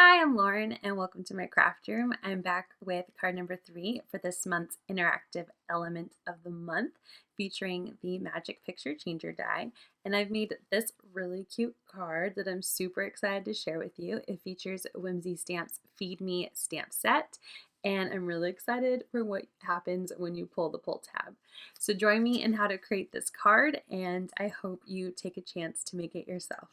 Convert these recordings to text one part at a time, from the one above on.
Hi, I'm Lauren, and welcome to my craft room. I'm back with card number 3 for this month's interactive element of the month, featuring the Magic Picture Changer die. And I've made this really cute card that I'm super excited to share with you. It features Whimsy Stamps Feed Me stamp set, and I'm really excited for what happens when you pull the pull tab. So join me in how to create this card, and I hope you take a chance to make it yourself.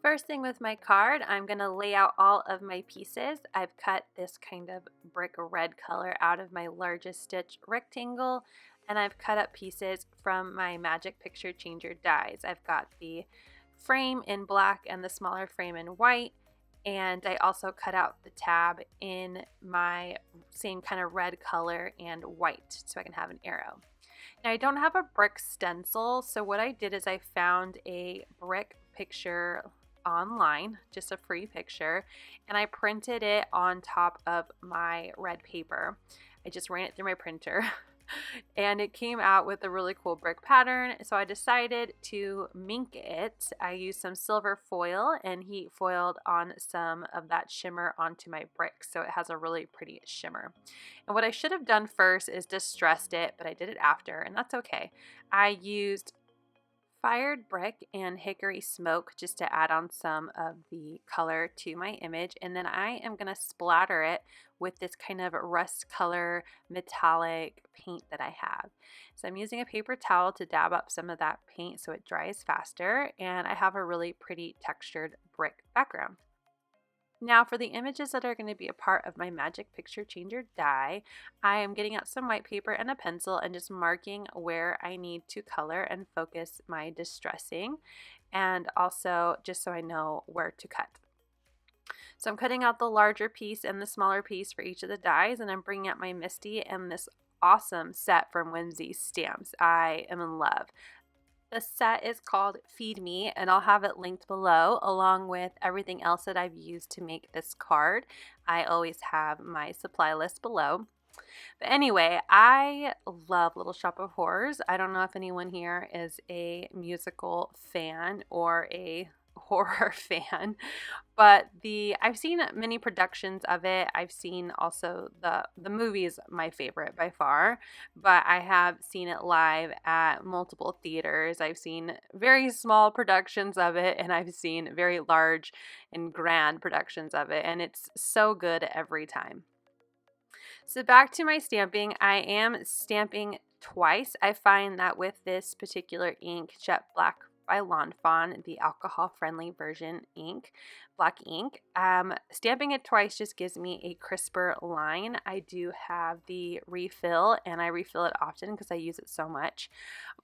First thing with my card, I'm going to lay out all of my pieces. I've cut this kind of brick red color out of my largest stitch rectangle, and I've cut up pieces from my Magic Picture Changer dies. I've got the frame in black and the smaller frame in white, and I also cut out the tab in my same kind of red color and white so I can have an arrow. Now I don't have a brick stencil, so what I did is I found a brick picture online, just a free picture, and I printed it on top of my red paper. I just ran it through my printer and it came out with a really cool brick pattern, so I decided to mink it. I used some silver foil and heat foiled on some of that shimmer onto my brick, so it has a really pretty shimmer. And what I should have done first is distressed it, but I did it after, and that's okay. I used fired brick and hickory smoke just to add on some of the color to my image, and then I am going to splatter it with this kind of rust color metallic paint that I have. So I'm using a paper towel to dab up some of that paint so it dries faster, and I have a really pretty textured brick background. Now for the images that are going to be a part of my Magic Picture Changer die, I am getting out some white paper and a pencil and just marking where I need to color and focus my distressing, and also just so I know where to cut. So I'm cutting out the larger piece and the smaller piece for each of the dies, and I'm bringing out my Misty and this awesome set from Whimsy Stamps. I am in love. The set is called Feed Me, and I'll have it linked below along with everything else that I've used to make this card. I always have my supply list below. But anyway, I love Little Shop of Horrors. I don't know if anyone here is a musical fan or a horror fan, but I've seen many productions of it. I've seen also the movie is my favorite by far, but I have seen it live at multiple theaters. I've seen very small productions of it, and I've seen very large and grand productions of it, and it's so good every time. So back to my stamping, I am stamping twice. I find that with this particular ink, Jet Black by Lawn Fawn, the alcohol-friendly version black ink, stamping it twice just gives me a crisper line. I do have the refill, and I refill it often because I use it so much,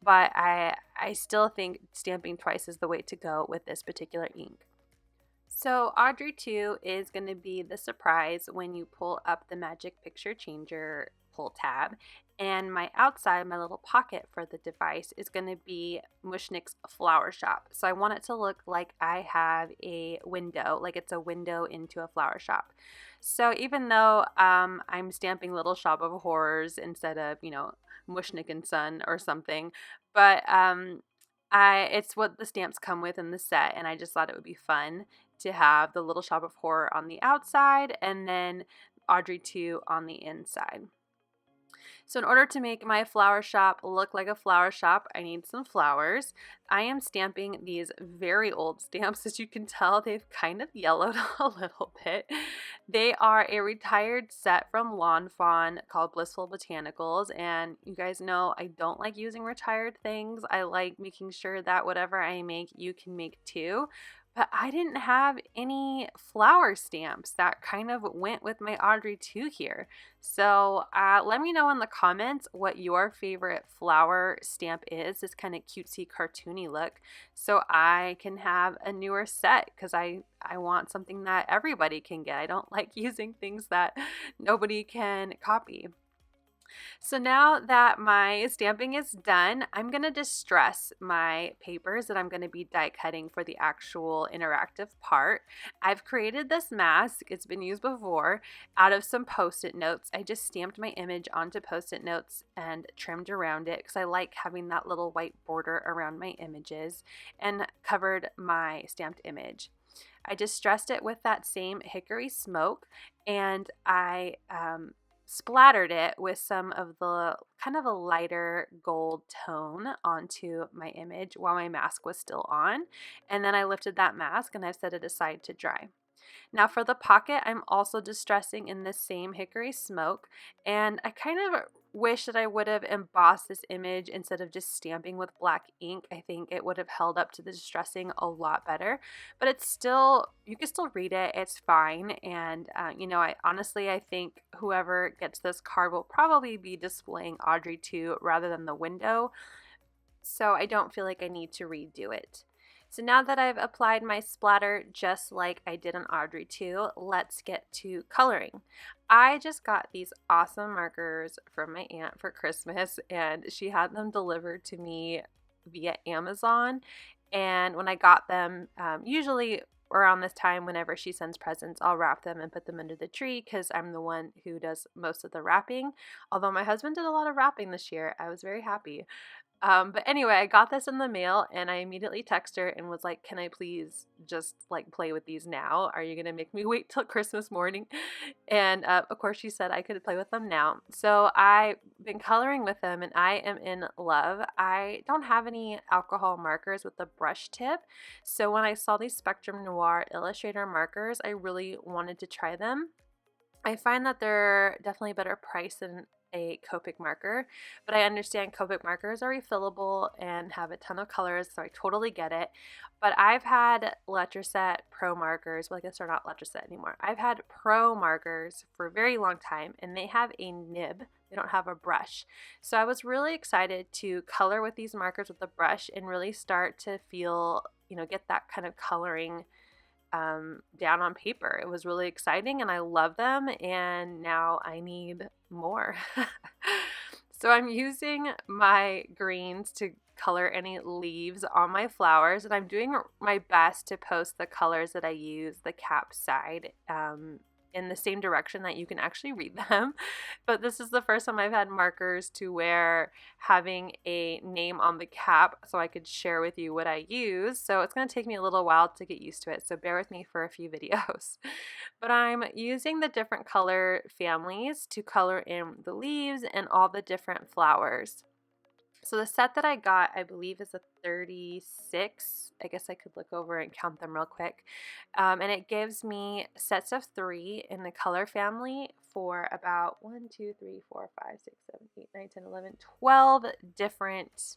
but I still think stamping twice is the way to go with this particular ink. So Audrey II is going to be the surprise when you pull up the Magic Picture Changer pull tab, and my outside, my little pocket for the device, is going to be Mushnik's flower shop. So I want it to look like I have a window, like it's a window into a flower shop. So even though I'm stamping Little Shop of Horrors instead of, Mushnik and Son or something, but it's what the stamps come with in the set, and I just thought it would be fun to have the Little Shop of Horror on the outside and then Audrey II on the inside. So in order to make my flower shop look like a flower shop, I need some flowers. I am stamping these very old stamps. As you can tell, they've kind of yellowed a little bit. They are a retired set from Lawn Fawn called Blissful Botanicals, and you guys know I don't like using retired things. I like making sure that whatever I make, you can make too. But I didn't have any flower stamps that kind of went with my Audrey II here. So let me know in the comments what your favorite flower stamp is, this kind of cutesy cartoony look, so I can have a newer set, because I want something that everybody can get. I don't like using things that nobody can copy. So now that my stamping is done, I'm going to distress my papers that I'm going to be die cutting for the actual interactive part. I've created this mask, it's been used before, out of some post-it notes. I just stamped my image onto post-it notes and trimmed around it because I like having that little white border around my images, and covered my stamped image. I distressed it with that same hickory smoke, and I splattered it with some of the kind of a lighter gold tone onto my image while my mask was still on. And then I lifted that mask and I set it aside to dry. Now for the pocket, I'm also distressing in the same hickory smoke, and I kind of wish that I would have embossed this image instead of just stamping with black ink. I think it would have held up to the distressing a lot better, but it's still, you can still read it, it's fine. And you know, I think whoever gets this card will probably be displaying Audrey II rather than the window, so I don't feel like I need to redo it. So now that I've applied my splatter just like I did on Audrey II, let's get to coloring. I just got these awesome markers from my aunt for Christmas, and she had them delivered to me via Amazon. And when I got them, usually around this time, whenever she sends presents, I'll wrap them and put them under the tree because I'm the one who does most of the wrapping. Although my husband did a lot of wrapping this year, I was very happy. But anyway, I got this in the mail and I immediately texted her and was like, can I please just like play with these now? Are you going to make me wait till Christmas morning? And of course she said I could play with them now. So I've been coloring with them and I am in love. I don't have any alcohol markers with the brush tip. So when I saw these Spectrum Noir Illustrator markers, I really wanted to try them. I find that they're definitely better priced than a Copic marker, but I understand Copic markers are refillable and have a ton of colors, so I totally get it. But I've had Letraset Pro markers, well, I guess they're not Letraset anymore. I've had Pro markers for a very long time, and they have a nib. They don't have a brush. So I was really excited to color with these markers with a brush and really start to feel, you know, get that kind of coloring down on paper. It was really exciting and I love them, and now I need more. So I'm using my greens to color any leaves on my flowers, and I'm doing my best to post the colors that I use, the cap side, in the same direction that you can actually read them. But this is the first time I've had markers to where having a name on the cap so I could share with you what I use. So it's going to take me a little while to get used to it, so bear with me for a few videos. But I'm using the different color families to color in the leaves and all the different flowers. So the set that I got, I believe, is a 36. I guess I could look over and count them real quick. And it gives me sets of 3 in the color family for about 1, 2, 3, 4, 5, 6, 7, 8, 9, 10, 11, 12 different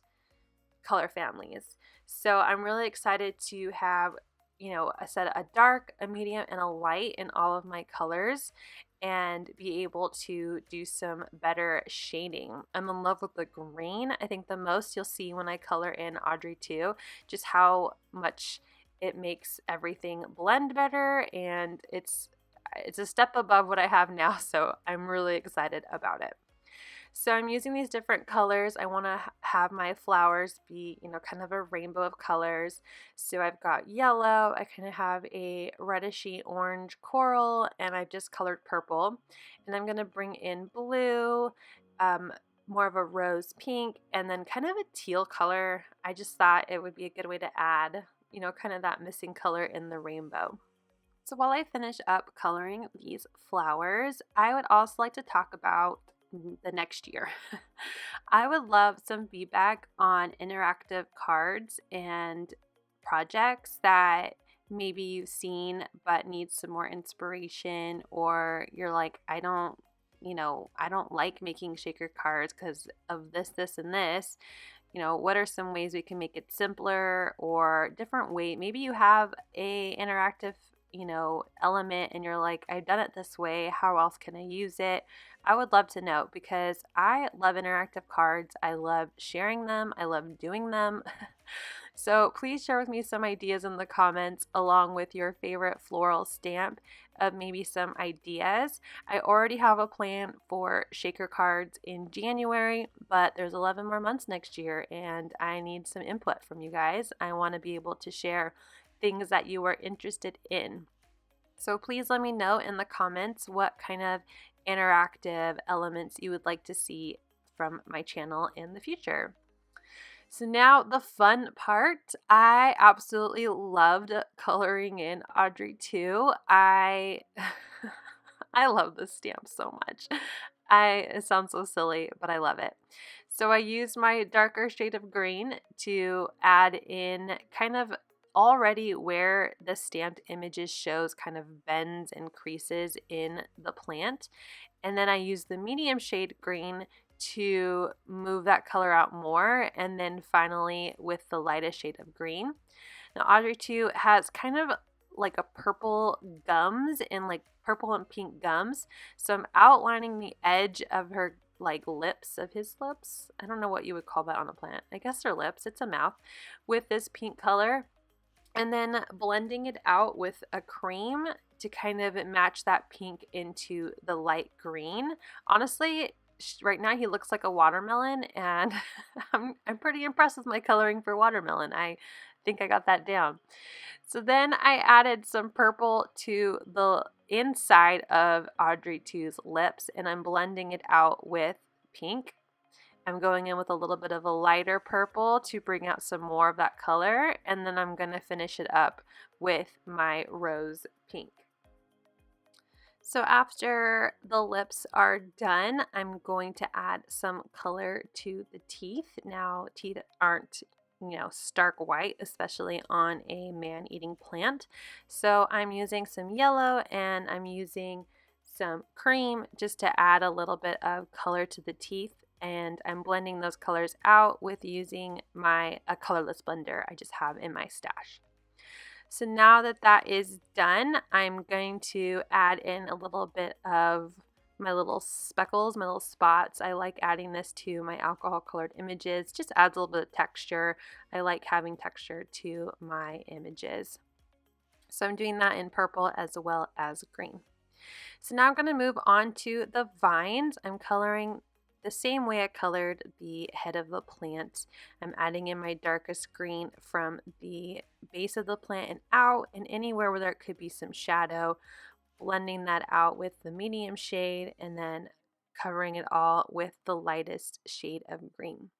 color families. So I'm really excited to have, you know, a dark, a medium, and a light in all of my colors, and be able to do some better shading. I'm in love with the green. I think the most you'll see when I color in Audrey II, just how much it makes everything blend better, and it's a step above what I have now, so I'm really excited about it. So I'm using these different colors. I want to have my flowers be, you know, kind of a rainbow of colors. So I've got yellow, I kind of have a redishy orange coral, and I've just colored purple. And I'm going to bring in blue, more of a rose pink, and then kind of a teal color. I just thought it would be a good way to add, you know, kind of that missing color in the rainbow. So while I finish up coloring these flowers, I would also like to talk about the next year. I would love some feedback on interactive cards and projects that maybe you've seen but need some more inspiration, or you're like, I don't like making shaker cards because of this, and this. You know, what are some ways we can make it simpler, or different way? Maybe you have a interactive element and you're like, I've done it this way, how else can I use it? I would love to know because I love interactive cards. I love sharing them. I love doing them. So please share with me some ideas in the comments along with your favorite floral stamp of maybe some ideas. I already have a plan for shaker cards in January, but there's 11 more months next year and I need some input from you guys. I want to be able to share things that you are interested in. So please let me know in the comments what kind of interactive elements you would like to see from my channel in the future. So now the fun part. I absolutely loved coloring in Audrey II. I I love this stamp so much. It sounds so silly, but I love it. So I used my darker shade of green to add in kind of already where the stamped images shows kind of bends and creases in the plant. And then I used the medium shade green to move that color out more, and then finally with the lightest shade of green. Now Audrey II has kind of like a purple gums and like purple and pink gums, so I'm outlining the edge of her like lips, of his lips. I don't know what you would call that on a plant. I guess they're lips. It's a mouth with this pink color, and then blending it out with a cream to kind of match that pink into the light green. Honestly, right now he looks like a watermelon, and I'm pretty impressed with my coloring for watermelon. I think I got that down. So then I added some purple to the inside of Audrey II's lips, and I'm blending it out with pink. I'm going in with a little bit of a lighter purple to bring out some more of that color, and then I'm going to finish it up with my rose pink. So after the lips are done, I'm going to add some color to the teeth. Now, teeth aren't, stark white, especially on a man-eating plant. So I'm using some yellow and I'm using some cream just to add a little bit of color to the teeth. And I'm blending those colors out with using a colorless blender I just have in my stash. So now that that is done, I'm going to add in a little bit of my little speckles, my little spots. I like adding this to my alcohol colored images. Just adds a little bit of texture. I like having texture to my images. So I'm doing that in purple as well as green. So now I'm going to move on to the vines. I'm coloring the same way I colored the head of the plant. I'm adding in my darkest green from the base of the plant and out, and anywhere where there could be some shadow, blending that out with the medium shade and then covering it all with the lightest shade of green.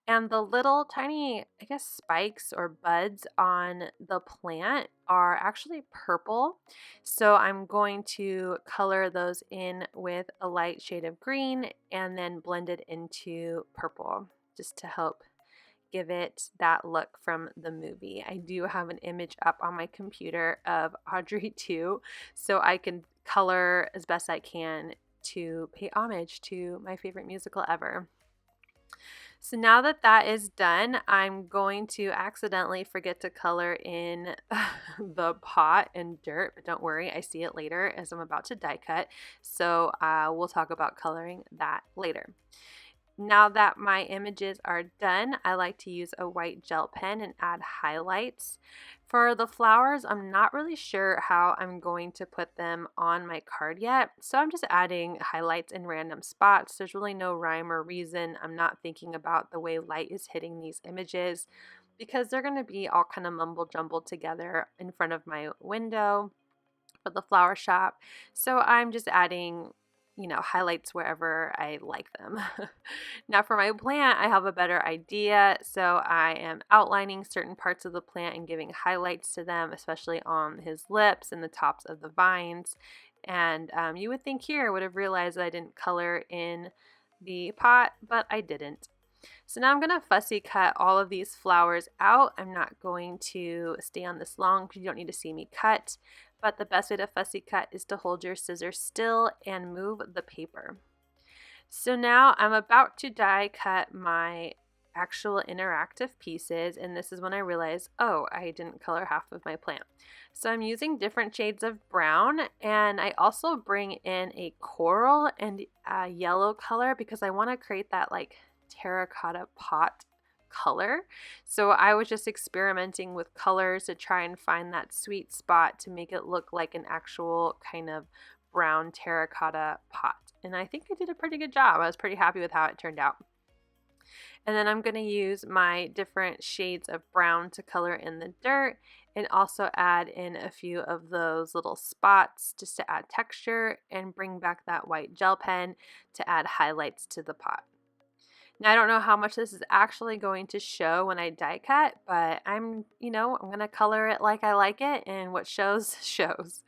And the little tiny, I guess, spikes or buds on the plant are actually purple. So I'm going to color those in with a light shade of green and then blend it into purple just to help give it that look from the movie. I do have an image up on my computer of Audrey II, so I can color as best I can to pay homage to my favorite musical ever. So now that that is done, I'm going to accidentally forget to color in the pot and dirt, but don't worry, I see it later as I'm about to die cut. So we'll talk about coloring that later. Now that my images are done, I like to use a white gel pen and add highlights. For the flowers, I'm not really sure how I'm going to put them on my card yet, so I'm just adding highlights in random spots. There's really no rhyme or reason. I'm not thinking about the way light is hitting these images because they're going to be all kind of mumble jumbled together in front of my window for the flower shop. So I'm just adding highlights wherever I like them. Now for my plant, I have a better idea. So I am outlining certain parts of the plant and giving highlights to them, especially on his lips and the tops of the vines. And you would think here I would have realized that I didn't color in the pot, but I didn't. So now I'm going to fussy cut all of these flowers out. I'm not going to stay on this long because you don't need to see me cut. But the best way to fussy cut is to hold your scissors still and move the paper. So now I'm about to die cut my actual interactive pieces, and this is when I realized, oh, I didn't color half of my plant. So I'm using different shades of brown, and I also bring in a coral and a yellow color because I want to create that like terracotta pot color. So I was just experimenting with colors to try and find that sweet spot to make it look like an actual kind of brown terracotta pot. And I think I did a pretty good job. I was pretty happy with how it turned out. And then I'm going to use my different shades of brown to color in the dirt and also add in a few of those little spots just to add texture and bring back that white gel pen to add highlights to the pot. Now, I don't know how much this is actually going to show when I die cut, but I'm going to color it like I like it, and what shows, shows.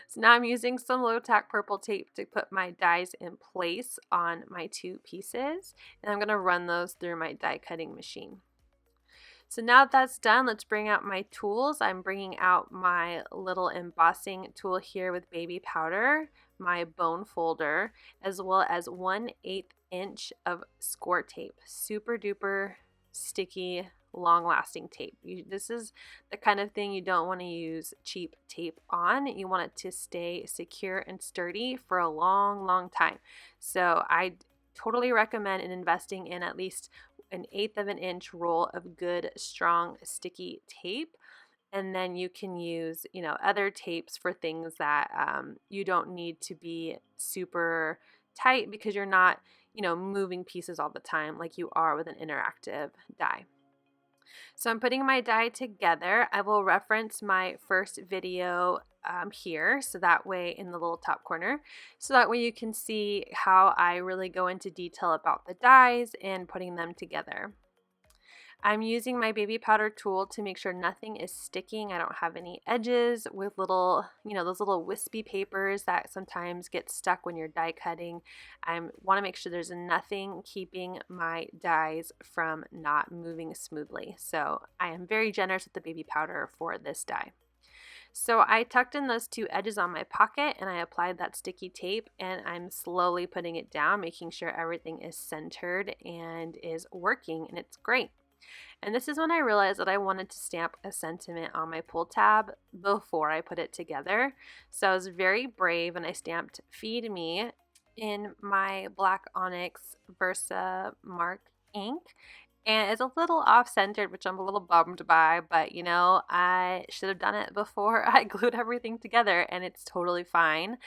So now I'm using some low tack purple tape to put my dies in place on my 2 pieces, and I'm going to run those through my die cutting machine. So now that's done, let's bring out my tools. I'm bringing out my little embossing tool here with baby powder, my bone folder, as well as 1/8 inch of score tape. Super duper sticky, long-lasting tape. This is the kind of thing you don't want to use cheap tape on. You want it to stay secure and sturdy for a long, long time. So I totally recommend investing in at least 1/8 of an inch roll of good, strong, sticky tape. And then you can use, other tapes for things that you don't need to be super tight because you're not, moving pieces all the time like you are with an interactive die. So I'm putting my die together. I will reference my first video here, so that way in the little top corner, so that way you can see how I really go into detail about the dies and putting them together. I'm using my baby powder tool to make sure nothing is sticking. I don't have any edges with little, those little wispy papers that sometimes get stuck when you're die cutting. I want to make sure there's nothing keeping my dies from not moving smoothly. So I am very generous with the baby powder for this die. So I tucked in those 2 edges on my pocket and I applied that sticky tape, and I'm slowly putting it down, making sure everything is centered and is working, and it's great. And this is when I realized that I wanted to stamp a sentiment on my pull tab before I put it together. So I was very brave and I stamped "Feed Me" in my black onyx Versa Mark ink. And it's a little off-centered, which I'm a little bummed by, but I should have done it before I glued everything together, and it's totally fine.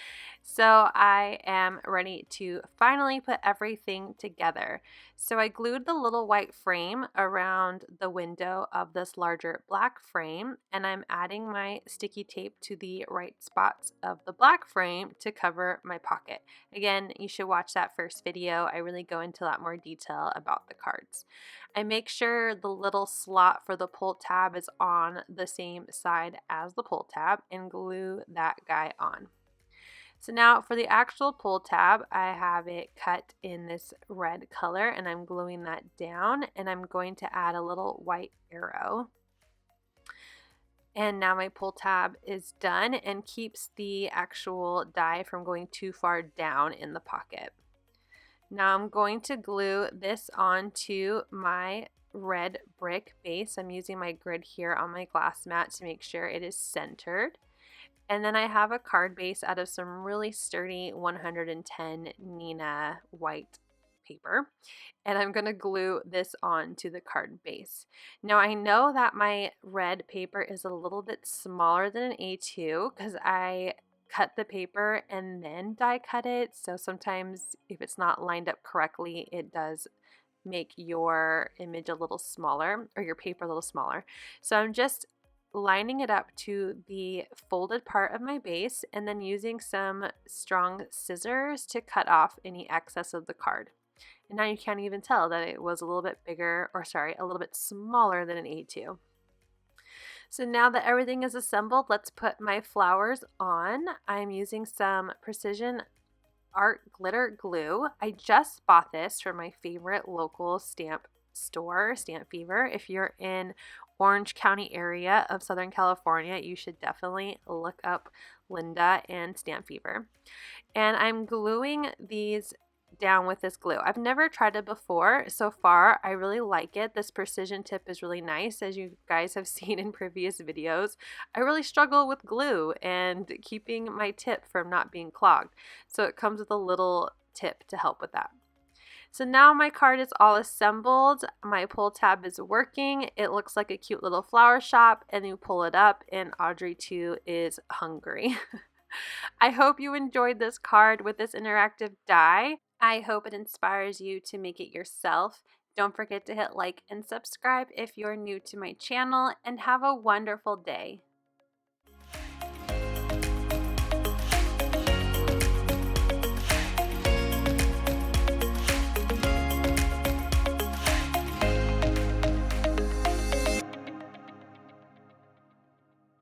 So I am ready to finally put everything together. So I glued the little white frame around the window of this larger black frame, and I'm adding my sticky tape to the right spots of the black frame to cover my pocket. Again, you should watch that first video. I really go into a lot more detail about the cards. I make sure the little slot for the pull tab is on the same side as the pull tab and glue that guy on. So now for the actual pull tab, I have it cut in this red color and I'm gluing that down, and I'm going to add a little white arrow. And now my pull tab is done and keeps the actual die from going too far down in the pocket. Now I'm going to glue this onto my red brick base. I'm using my grid here on my glass mat to make sure it is centered. And then I have a card base out of some really sturdy 110 Nina white paper, and I'm going to glue this onto the card base. Now I know that my red paper is a little bit smaller than an A2 because I cut the paper and then die cut it, so sometimes if it's not lined up correctly, it does make your image a little smaller, or your paper a little smaller. So I'm just lining it up to the folded part of my base and then using some strong scissors to cut off any excess of the card. And now you can't even tell that it was a little bit bigger, or sorry, a little bit smaller than an A2. So now that everything is assembled, let's put my flowers on. I'm using some Precision Art glitter glue. I just bought this from my favorite local stamp store, Stamp Fever. If you're in Orange County area of Southern California, you should definitely look up Linda and Stamp Fever. And I'm gluing these down with this glue. I've never tried it before. So far, I really like it. This precision tip is really nice, as you guys have seen in previous videos. I really struggle with glue and keeping my tip from not being clogged. So it comes with a little tip to help with that. So now my card is all assembled. My pull tab is working. It looks like a cute little flower shop, and you pull it up and Audrey II is hungry. I hope you enjoyed this card with this interactive die. I hope it inspires you to make it yourself. Don't forget to hit like and subscribe if you're new to my channel, and have a wonderful day.